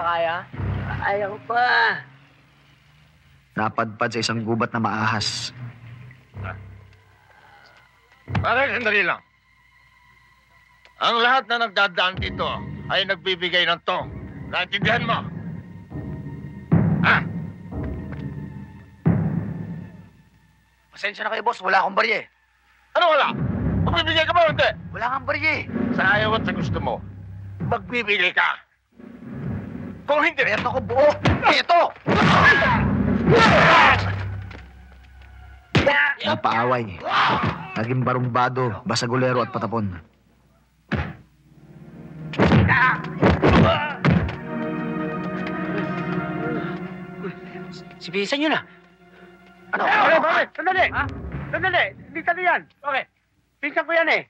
kaya? Ayaw pa. Napadpad sa isang gubat na maahas. Pare, sandali lang. Ang lahat na nagdadaan dito ay nagbibigay ng tong. Naintindihan mo? Ha? Pasensya na kayo, boss. Wala akong barye. Ano wala? Magbibigay ka ba o hindi? Wala kang barye. Sa ayaw at sa gusto mo, magbibigay ka. Kung hindi, Ito ko buo. Ito! Napaaway. Naging barumbado, basagulero at patapon. Sibisan nyo na. Ano? Bakit? Sandali! Ha? Sandali! Hindi ka yan! Okay. Pinsan ko yan eh.